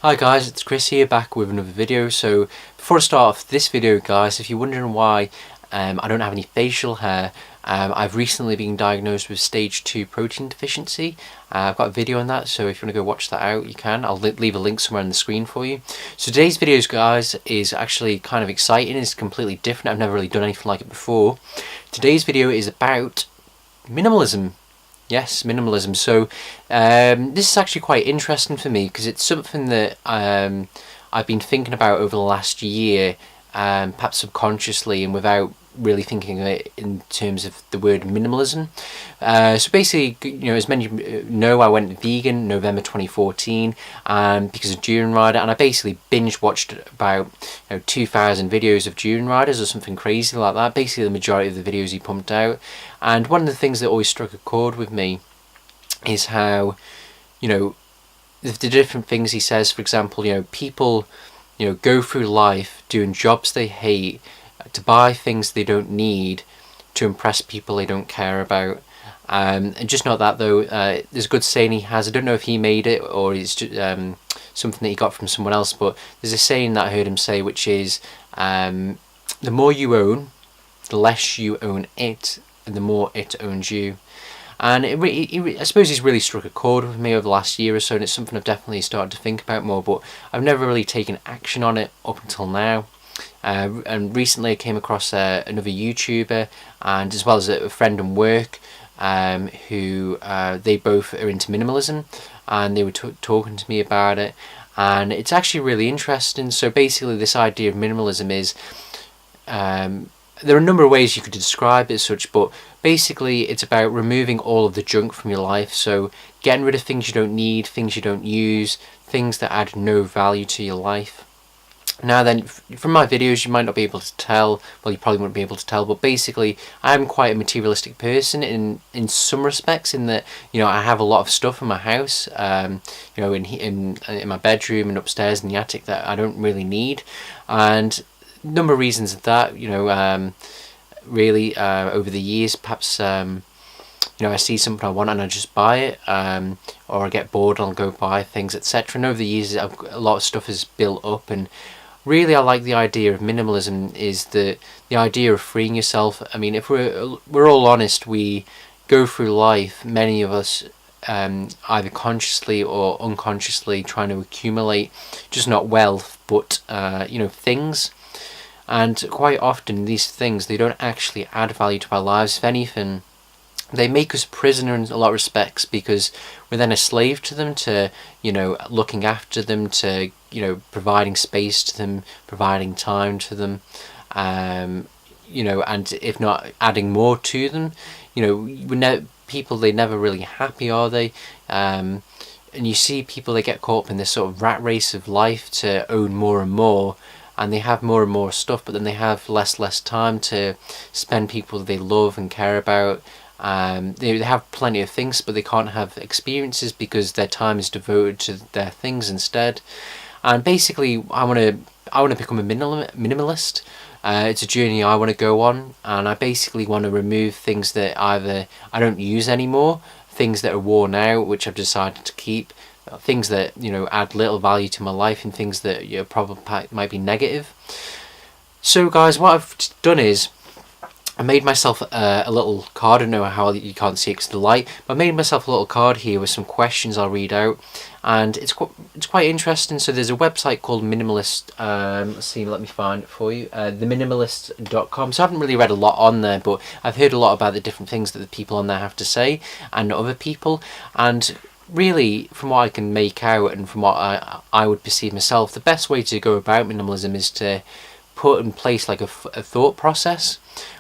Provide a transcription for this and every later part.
Hi guys, it's Chris here, back with another video. So before I start off this video guys, if you're wondering why I don't have any facial hair, I've recently been diagnosed with stage 2 protein deficiency. I've got a video on that, so if you want to go watch that out, you can. I'll leave a link somewhere on the screen for you. So today's video guys is actually kind of exciting. It's completely different. I've never really done anything like it before. Today's video is about minimalism. Yes, minimalism. So this is actually quite interesting for me because it's something that I've been thinking about over the last year, perhaps subconsciously and without really thinking of it in terms of the word minimalism. So basically, you know, as many know, I went vegan November 2014 because of Dune Rider, and I basically binge watched about 2,000 videos of Dune Riders or something crazy like that. Basically, the majority of the videos he pumped out. And one of the things that always struck a chord with me is how, the different things he says. For example, people, go through life doing jobs they hate, to buy things they don't need, to impress people they don't care about. And just not that though, there's a good saying he has, I don't know if he made it or it's just, something that he got from someone else, but there's a saying that I heard him say, which is, the more you own, the less you own it, and the more it owns you. And I suppose he's really struck a chord with me over the last year or so, and it's something I've definitely started to think about more, but I've never really taken action on it up until now. And recently I came across another YouTuber, and as well as a friend and work, who they both are into minimalism, and they were talking to me about it, and it's actually really interesting. So basically this idea of minimalism is, there are a number of ways you could describe it as such, but basically it's about removing all of the junk from your life. So getting rid of things you don't need, things you don't use, things that add no value to your life. Now then, from my videos you might not be able to tell, well, you probably wouldn't be able to tell, but basically I'm quite a materialistic person in some respects, in that I have a lot of stuff in my house, in my bedroom and upstairs in the attic that I don't really need, and a number of reasons of that, really over the years, perhaps I see something I want and I just buy it, or I get bored and I'll go buy things, etc. And over the years a lot of stuff is built up, and really I like the idea of minimalism, is the idea of freeing yourself. I mean, if we're all honest, we go through life, many of us, either consciously or unconsciously, trying to accumulate just not wealth but things. And quite often these things, they don't actually add value to our lives. If anything, they make us prisoner in a lot of respects, because we're then a slave to them, to looking after them, to providing space to them, providing time to them, and if not adding more to them, people, they're never really happy, are they? And you see people, they get caught up in this sort of rat race of life to own more and more, and they have more and more stuff, but then they have less time to spend people they love and care about. They have plenty of things, but they can't have experiences because their time is devoted to their things instead. And basically I want to become a minimalist. It's a journey I want to go on, and I basically want to remove things that either I don't use anymore, things that are worn out which I've decided to keep, things that add little value to my life, and things that probably might be negative. So guys, what I've done is I made myself a little card. I don't know how you can't see it because of the light, but I made myself a little card here with some questions I'll read out, and it's quite interesting. So there's a website called Minimalist. Let's see, let me find it for you. Theminimalist.com. So I haven't really read a lot on there, but I've heard a lot about the different things that the people on there have to say, and other people, and really, from what I can make out and from what I would perceive myself, the best way to go about minimalism is to put in place like a thought process,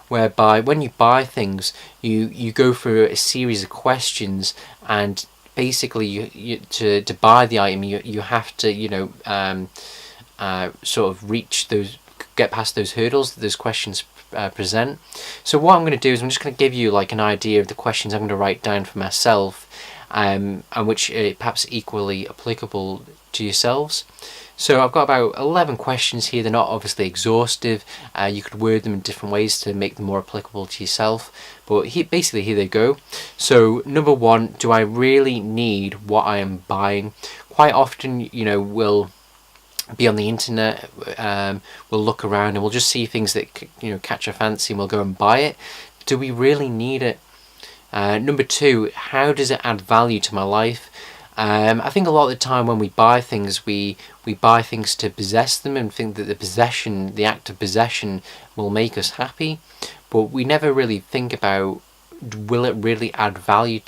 whereby when you buy things, you go through a series of questions, and basically to buy the item you have to sort of get past those hurdles that those questions present. So what I'm going to do is I'm just going to give you like an idea of the questions I'm going to write down for myself, and which are perhaps equally applicable to yourselves. So I've got about 11 questions here. They're not obviously exhaustive. You could word them in different ways to make them more applicable to yourself. But basically here they go. So number one, do I really need what I am buying? quite often, you know, we'll be on the internet, we'll look around and we'll just see things that, you know, catch our fancy, and we'll go and buy it. Do we really need it? Number two, how does it add value to my life? I think a lot of the time when we buy things, we buy things to possess them and think that the act of possession will make us happy, but we never really think about, will it really add value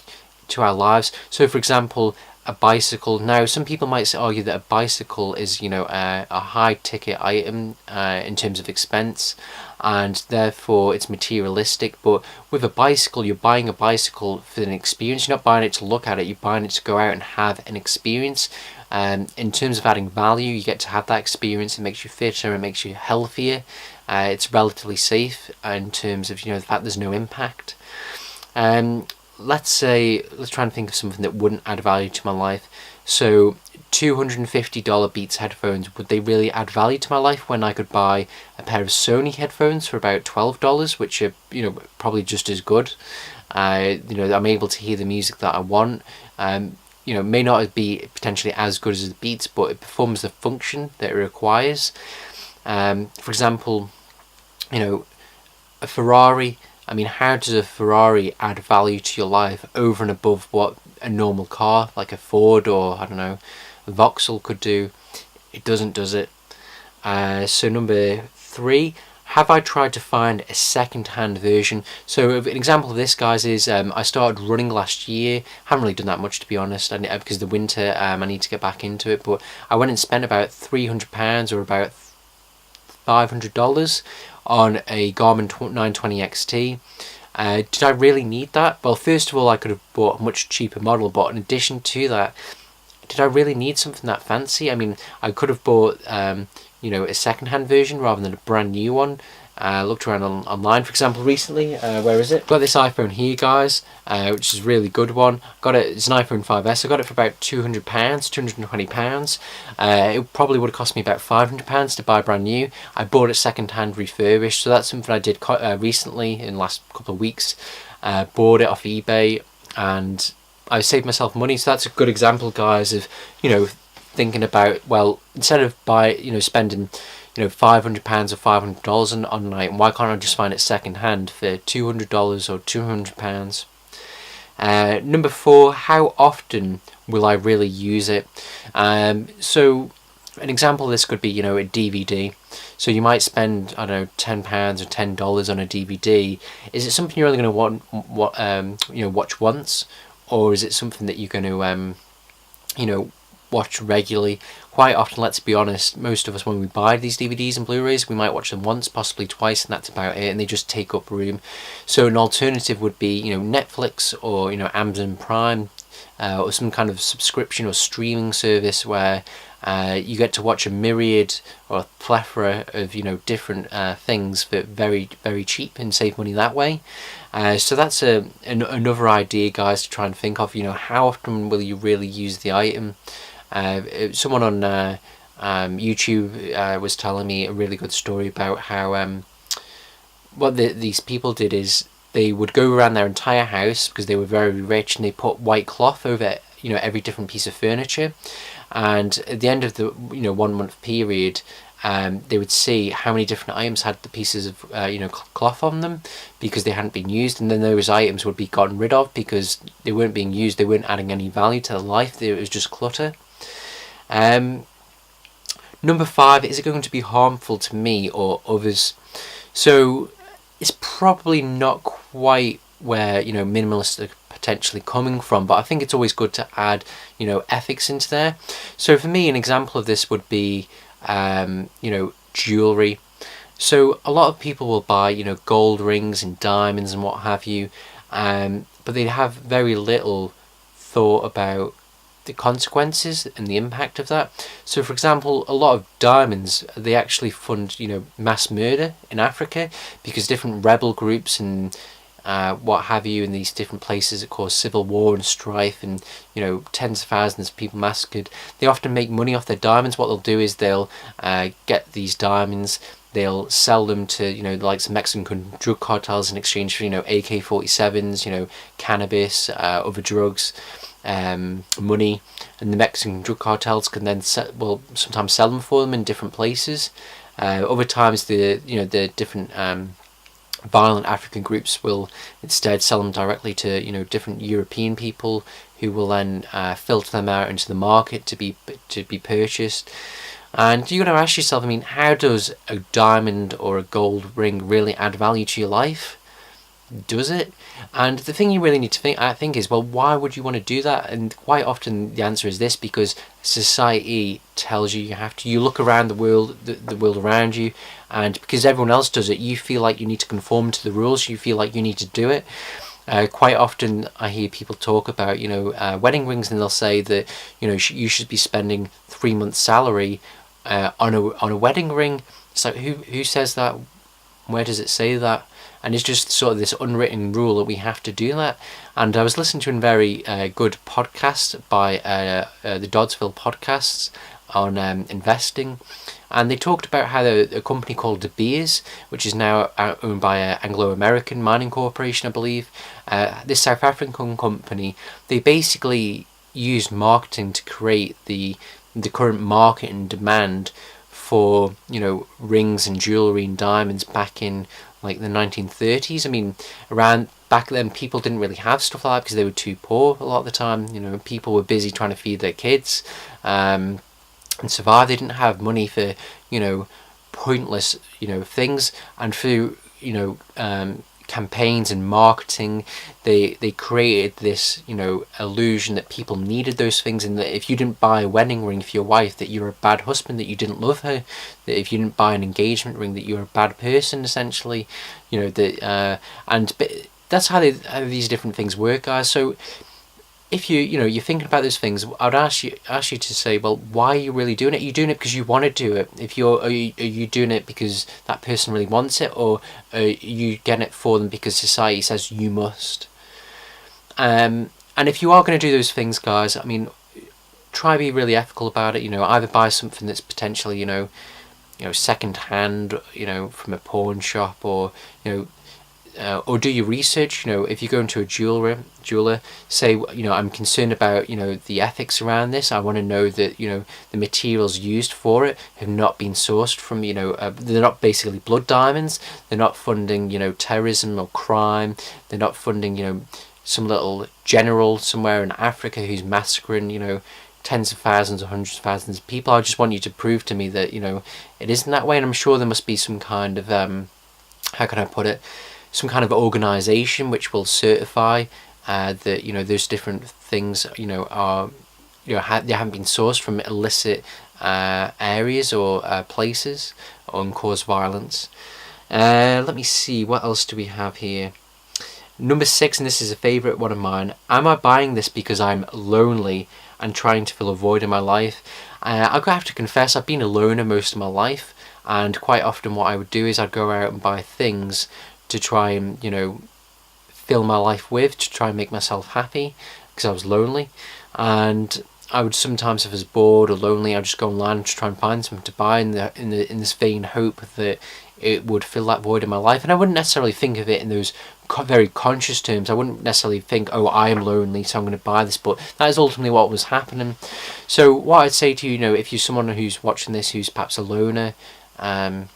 to our lives? So for example, a bicycle. Now, some people might argue that a bicycle is, you know, a high ticket item in terms of expense, and therefore it's materialistic. But with a bicycle, you're buying a bicycle for an experience. You're not buying it to look at it. You're buying it to go out and have an experience. In terms of adding value, you get to have that experience. It makes you fitter. It makes you healthier. It's relatively safe in terms of, you know, the fact there's no impact. Let's try and think of something that wouldn't add value to my life. So $250 Beats headphones, would they really add value to my life when I could buy a pair of Sony headphones for about $12, which are, you know, probably just as good? You know, I'm able to hear the music that I want. You know, may not be potentially as good as the Beats, but it performs the function that it requires. For example, you know, a Ferrari. I mean, how does a Ferrari add value to your life over and above what a normal car like a Ford or, I don't know, a Vauxhall could do? It doesn't, does it? So number three, have I tried to find a second-hand version? So an example of this, guys, is I started running last year. Haven't really done that much, to be honest, because the winter, I need to get back into it. But I went and spent about £300 or about $500 on a Garmin 920 XT. Did I really need that? Well, first of all, I could have bought a much cheaper model, but in addition to that, did I really need something that fancy? I mean, I could have bought you know, a second-hand version rather than a brand new one. Looked around online, for example, recently. Where is it? Got this iPhone here, guys, which is a really good one. It's an iPhone 5S. I got it for about £200, £220. It probably would have cost me about £500 to buy brand new. I bought it second-hand, refurbished. So that's something I did recently in the last couple of weeks. Bought it off eBay, and I saved myself money. So that's a good example, guys, of, you know, thinking about, well, instead of spending, you know, £500 or $500 on an item, why can't I just find it second hand for $200 or £200? Number four, how often will I really use it? So an example of this could be, you know, a DVD. So you might spend, I don't know, £10 or $10 on a DVD. Is it something you're only going to watch once, or is it something that you're going to you know, watch regularly? Quite often, let's be honest, most of us, when we buy these DVDs and Blu-rays, we might watch them once, possibly twice, and that's about it, and they just take up room. So an alternative would be, you know, Netflix or, you know, Amazon Prime, or some kind of subscription or streaming service where you get to watch a myriad or a plethora of, you know, different things for very, very cheap and save money that way. So that's another idea, guys, to try and think of. You know, how often will you really use the item? Someone on YouTube was telling me a really good story about how what these people did is they would go around their entire house because they were very rich, and they put white cloth over, you know, every different piece of furniture. And at the end of the 1 month period, they would see how many different items had the pieces of cloth on them because they hadn't been used, and then those items would be gotten rid of because they weren't being used. They weren't adding any value to life. It was just clutter. Number 5, is it going to be harmful to me or others? So it's probably not quite where, you know, minimalists are potentially coming from, but I think it's always good to add, you know, ethics into there. So for me, an example of this would be jewelry. So a lot of people will buy, you know, gold rings and diamonds and what have you, but they have very little thought about the consequences and the impact of that. So for example, a lot of diamonds, they actually fund, you know, mass murder in Africa because different rebel groups and what have you in these different places that cause civil war and strife, and, you know, tens of thousands of people massacred. They often make money off their diamonds. What they'll do is they'll get these diamonds, they'll sell them to, you know, the likes of Mexican drug cartels in exchange for, you know, AK-47s, you know, cannabis, other drugs. money, and the Mexican drug cartels can then sometimes sell them for them in different places. Other times the different violent African groups will instead sell them directly to different European people, who will then filter them out into the market to be purchased. And you're going to ask yourself, I mean, how does a diamond or a gold ring really add value to your life? Does it? And the thing you really need to think is, well, why would you want to do that? And quite often the answer is this: because society tells you have to. You look around the world around you, and because everyone else does it, you feel like you need to conform to the rules. You feel like you need to do it. Quite often I hear people talk about wedding rings, and they'll say that you should be spending 3 months' salary on a wedding ring. It's like, who says that? Where does it say that? And it's just sort of this unwritten rule that we have to do that. And I was listening to a very good podcast by the Doddsville Podcasts on investing, and they talked about how a company called De Beers, which is now owned by an Anglo-American mining corporation, I believe, this South African company, they basically used marketing to create the current market and demand for rings and jewelry and diamonds back in like the 1930s. I mean, around back then people didn't really have stuff like that because they were too poor a lot of the time. People were busy trying to feed their kids and survive. They didn't have money for pointless things. And through campaigns and marketing, they created this illusion that people needed those things, and that if you didn't buy a wedding ring for your wife, that you're a bad husband, that you didn't love her, that if you didn't buy an engagement ring, that you're a bad person, essentially. That's how these different things work, guys. So if you're thinking about those things, I'd ask you to say, well, why are you really doing it? Are you doing it because you want to do it? Are you doing it because that person really wants it, or are you getting it for them because society says you must? And if you are going to do those things, guys, I mean, try to be really ethical about it. Either buy something that's potentially second hand, from a pawn shop, or do your research. If you go into a jeweler, say, I'm concerned about the ethics around this. I want to know that the materials used for it have not been sourced from they're not basically blood diamonds. They're not funding terrorism or crime. They're not funding some little general somewhere in Africa who's massacring tens of thousands or hundreds of thousands of people. I just want you to prove to me that it isn't that way. And I'm sure there must be some kind of how can I put it, some kind of organization which will certify that those different things are they haven't been sourced from illicit areas or places and cause violence. Let me see, what else do we have here? Number 6, and this is a favorite one of mine: am I buying this because I'm lonely and trying to fill a void in my life? I'll have to confess, I've been a loner most of my life, and quite often what I would do is I'd go out and buy things to try and fill my life with, to try and make myself happy, because I was lonely. And I would sometimes, if I was bored or lonely, I'd just go online and try and find something to buy in this vain hope that it would fill that void in my life. And I wouldn't necessarily think of it in those very conscious terms. I wouldn't necessarily think, oh, I am lonely, so I'm going to buy this, but that is ultimately what was happening. So what I'd say to you, if you're someone who's watching this who's perhaps a loner, and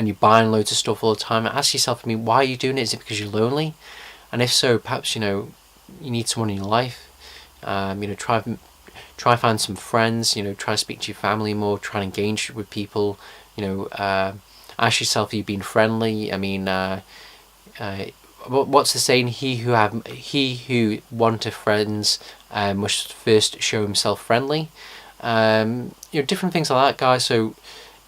you're buying loads of stuff all the time, ask yourself, why are you doing it? Is it because you're lonely? And if so, perhaps you need someone in your life. Try find some friends. Try to speak to your family more. Try and engage with people. Ask yourself, are you being friendly? What's the saying? He who wanteth friends must first show himself friendly. Different things like that, guys. So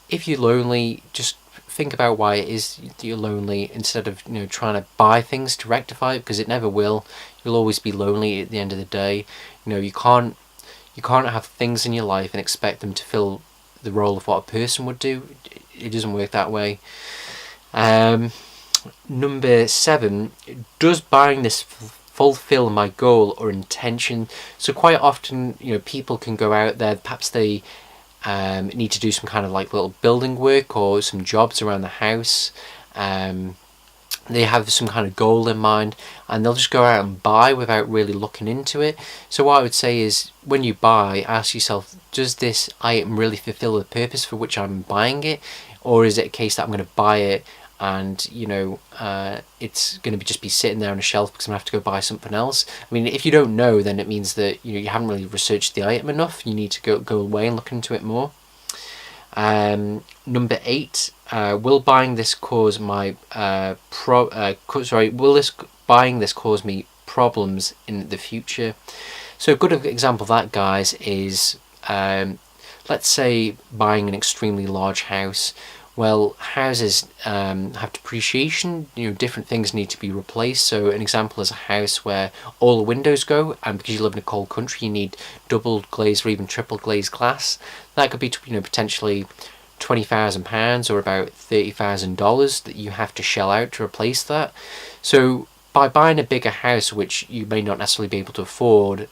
if you're lonely, just think about why it is that you're lonely, instead of trying to buy things to rectify it, because it never will. You'll always be lonely at the end of the day. You can't have things in your life and expect them to fill the role of what a person would do. It doesn't work that way. Number 7, does buying this fulfill my goal or intention? So quite often people can go out there, perhaps they need to do some kind of like little building work or some jobs around the house, they have some kind of goal in mind, and they'll just go out and buy without really looking into it. So what I would say is, when you buy, ask yourself, does this item really fulfill the purpose for which I'm buying it, or is it a case that I'm going to buy it and it's going to just be sitting there on a shelf because I'm going to have to go buy something else? I mean, if you don't know, then it means that you haven't really researched the item enough. You need to go away and look into it more. Number 8, will buying this cause my buying this cause me problems in the future? So a good example of that, guys, is let's say buying an extremely large house. Well, houses have depreciation. Different things need to be replaced. So an example is a house where all the windows go, and because you live in a cold country, you need double glazed or even triple glazed glass. That could be potentially £20,000 or about $30,000 that you have to shell out to replace that. So by buying a bigger house, which you may not necessarily be able to afford,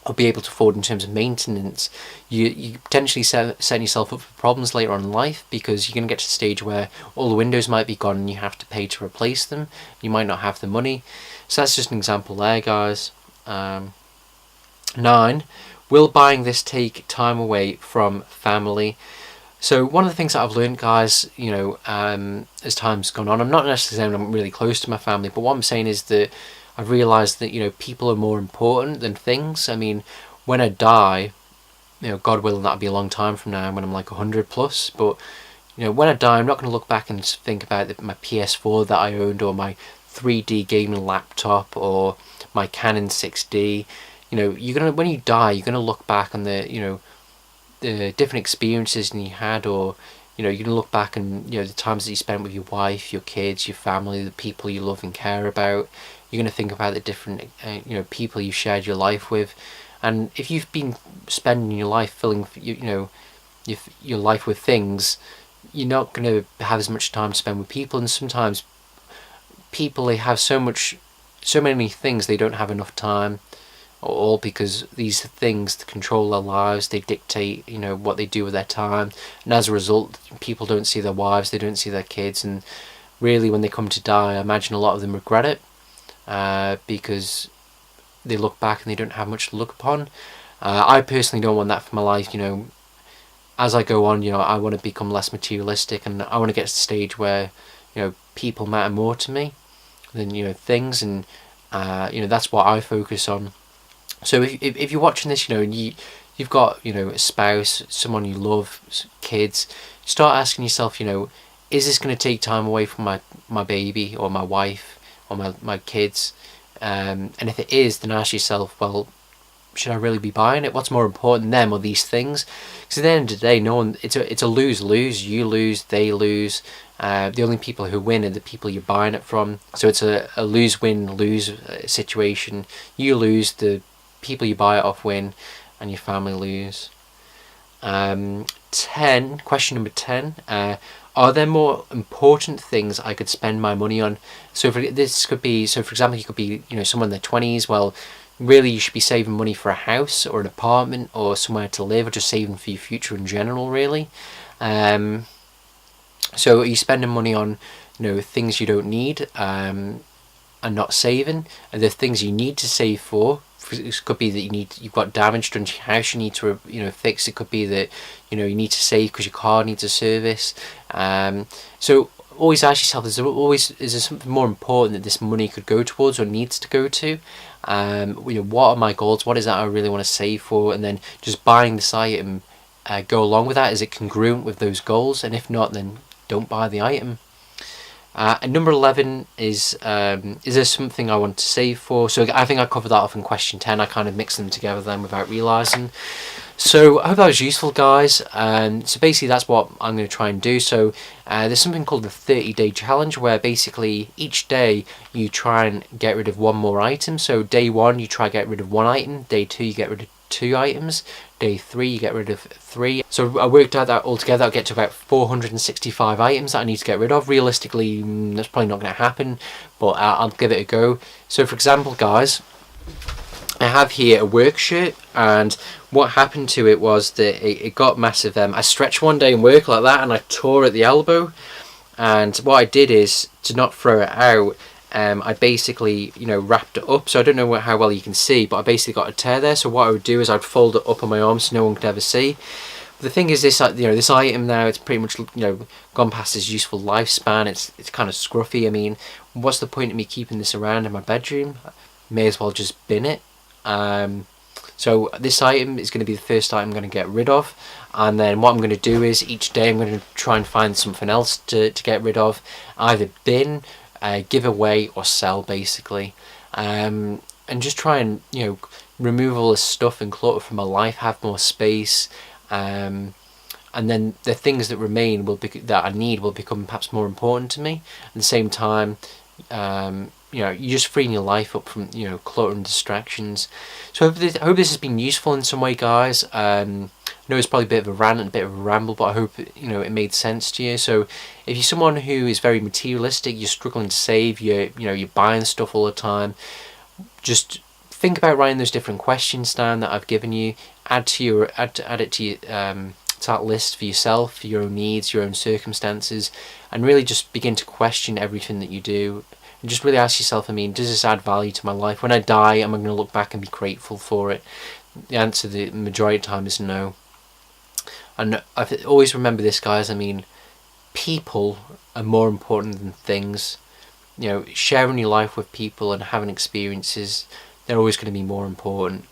or be able to afford in terms of maintenance, you potentially setting yourself up for problems later on in life, because you're going to get to the stage where all the windows might be gone and you have to pay to replace them. You might not have the money. So that's just an example there, guys. 9, will buying this take time away from family? So one of the things that I've learned, guys, as time's gone on, I'm not necessarily saying I'm really close to my family, but what I'm saying is that I've realised that people are more important than things. I mean, when I die, God willing, that'll be a long time from now when I'm like 100 plus. But when I die, I'm not going to look back and think about my PS4 that I owned, or my 3D gaming laptop, or my Canon 6D. When you die, you're gonna look back on the different experiences that you had, or you're gonna look back and the times that you spent with your wife, your kids, your family, the people you love and care about. You're going to think about the different people you shared your life with, and if you've been spending your life filling your life with things, you're not going to have as much time to spend with people. And sometimes people, they have so many things, they don't have enough time, all because these things control their lives. They dictate what they do with their time, and as a result, people don't see their wives, they don't see their kids, and really when they come to die, I imagine a lot of them regret it. Because they look back and they don't have much to look upon. I personally don't want that for my life. As I go on, I want to become less materialistic, and I want to get to the stage where people matter more to me than things, and that's what I focus on. So if you're watching this, and you've got a spouse, someone you love, kids, start asking yourself, is this going to take time away from my baby or my wife or my kids? And if it is, then ask yourself, well, should I really be buying it? What's more important, them or these things? Because at the end of the day, it's a lose-lose. You lose, they lose. The only people who win are the people you're buying it from. So it's a lose-win-lose situation. You lose, the people you buy it off win, and your family lose. 10, question number 10. Are there more important things I could spend my money on? So for example, you could be someone in their 20s. Well, really you should be saving money for a house or an apartment or somewhere to live, or just saving for your future in general, really. So are you spending money on things you don't need and not saving? Are there things you need to save for? It could be that you've got damage done to your house, you need to fix. It could be that you need to save because your car needs a service. So always ask yourself, is there something more important that this money could go towards or needs to go to? What are my goals? What is that I really want to save for? And then just buying this item go along with that. Is it congruent with those goals? And if not, then don't buy the item. And number 11 is there something I want to save for? So I think I covered that off in question 10. I kind of mixed them together then without realising. So I hope that was useful, guys. So basically that's what I'm going to try and do. So there's something called the 30-day challenge, where basically each day you try and get rid of one more item. So day 1 you try to get rid of 1 item, day 2 you get rid of 2 items, day 3 you get rid of 3. So I worked out that altogether I'll get to about 465 items that I need to get rid of. Realistically, that's probably not going to happen, but I'll give it a go. So for example, guys, I have here a work shirt, and what happened to it was that it got massive. I stretched one day in work like that, and I tore at the elbow, And what I did is, to not throw it out, I basically, wrapped it up. So I don't know how well you can see, but I basically got a tear there. So what I would do is I'd fold it up on my arm so no one could ever see. But the thing is, this this item now, it's pretty much gone past its useful lifespan. It's kind of scruffy. I mean, what's the point of me keeping this around in my bedroom? May as well just bin it. So this item is going to be the first item I'm going to get rid of, and then what I'm going to do is each day I'm going to try and find something else to get rid of, either bin, give away, or sell, basically, and just try and remove all this stuff and clutter from my life, have more space, and then the things that remain that I need will become perhaps more important to me. At the same time, you're just freeing your life up from clutter and distractions. So I hope this has been useful in some way, guys. I know it's probably a bit of a rant and a bit of a ramble, but I hope it made sense to you. So if you're someone who is very materialistic, you're struggling to save, you're buying stuff all the time, just think about writing those different questions down that I've given you. Add it to that list for yourself, for your own needs, your own circumstances, and really just begin to question everything that you do. And just really ask yourself, does this add value to my life? When I die, am I going to look back and be grateful for it? The answer the majority of the time is no. And I always remember this, guys. People are more important than things. Sharing your life with people and having experiences, they're always going to be more important.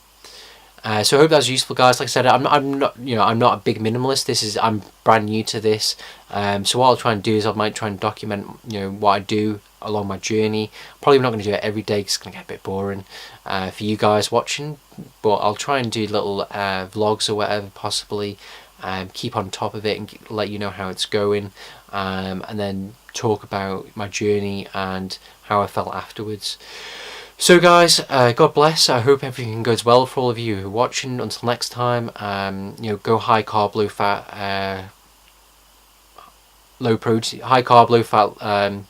So I hope that was useful, guys. Like I said, I'm not a big minimalist. I'm brand new to this. So what I'll try and do is I might try and document what I do along my journey. Probably not going to do it every day because it's going to get a bit boring for you guys watching. But I'll try and do little vlogs or whatever, possibly. Keep on top of it and let you know how it's going, and then talk about my journey and how I felt afterwards. So guys, God bless. I hope everything goes well for all of you who are watching. Until next time, go high carb, low fat, low protein, high carb, low fat,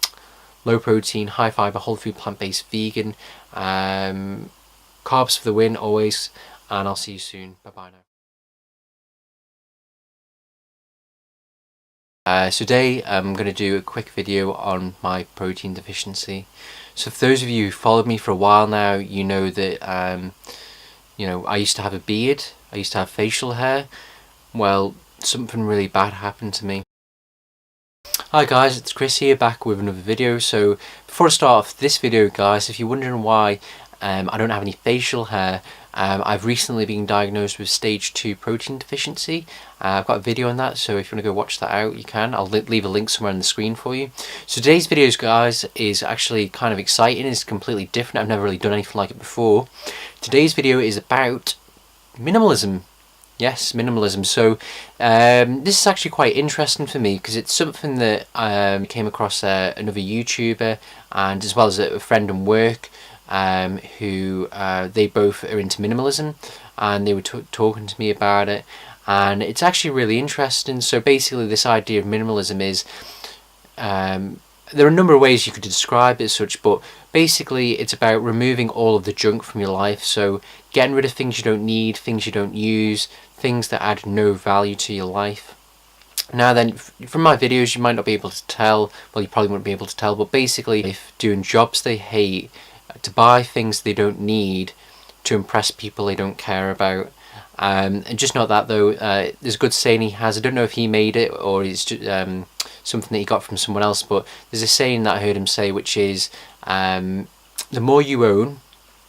low protein, high fiber, whole food, plant-based, vegan, carbs for the win always, and I'll see you soon. Bye bye now. So today I'm going to do a quick video on my protein deficiency. So for those of you who followed me for a while now, you know that I used to have a beard, I used to have facial hair. Well, something really bad happened to me. Hi guys, it's Chris here, back with another video. So before I start off this video, guys, if you're wondering why I don't have any facial hair, I've recently been diagnosed with stage 2 protein deficiency. I've got a video on that, so if you want to go watch that out, you can. I'll leave a link somewhere on the screen for you. So today's video, guys, is actually kind of exciting. It's completely different. I've never really done anything like it before. Today's video is about minimalism. Yes, minimalism. So this is actually quite interesting for me because it's something that I came across another YouTuber, and as well as a friend in work, who they both are into minimalism, and they were talking to me about it, and it's actually really interesting. So basically this idea of minimalism is, there are a number of ways you could describe it as such, but basically it's about removing all of the junk from your life. So getting rid of things you don't need, things you don't use, things that add no value to your life. Now then, from my videos you might not be able to tell, well, you probably wouldn't be able to tell, but basically if doing jobs they hate, to buy things they don't need, to impress people they don't care about. And just not that though, there's a good saying he has, I don't know if he made it or it's just, something that he got from someone else, but there's a saying that I heard him say, which is, the more you own,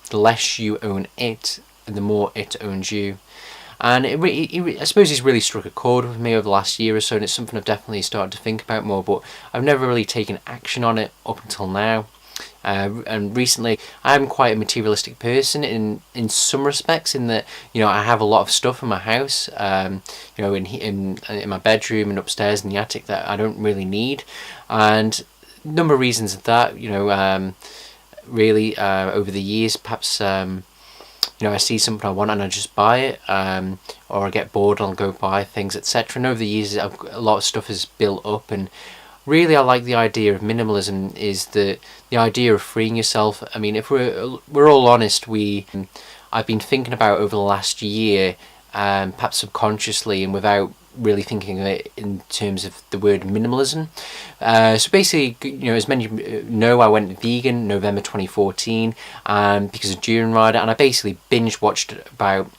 the less you own it, and the more it owns you. And I suppose he's really struck a chord with me over the last year or so, and it's something I've definitely started to think about more, but I've never really taken action on it up until now. And recently I'm quite a materialistic person in some respects, in that I have a lot of stuff in my house, in my bedroom and upstairs in the attic that I don't really need, and a number of reasons of that, really over the years, perhaps I see something I want and I just buy it, or I get bored and I'll go buy things, etc. And over the years a lot of stuff has built up, and really I like the idea of minimalism, is the idea of freeing yourself. If we're all honest, I've been thinking about over the last year, perhaps subconsciously and without really thinking of it in terms of the word minimalism. So basically, you know, as many know, I went vegan November 2014 because of Dune Rider, and I basically binge watched about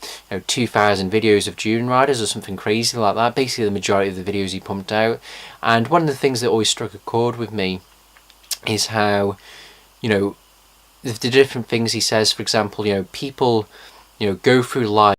2,000 videos of Dune Riders or something crazy like that. Basically, the majority of the videos he pumped out. And one of the things that always struck a chord with me is how, you know, the different things he says. For example, you know, people, you know, go through life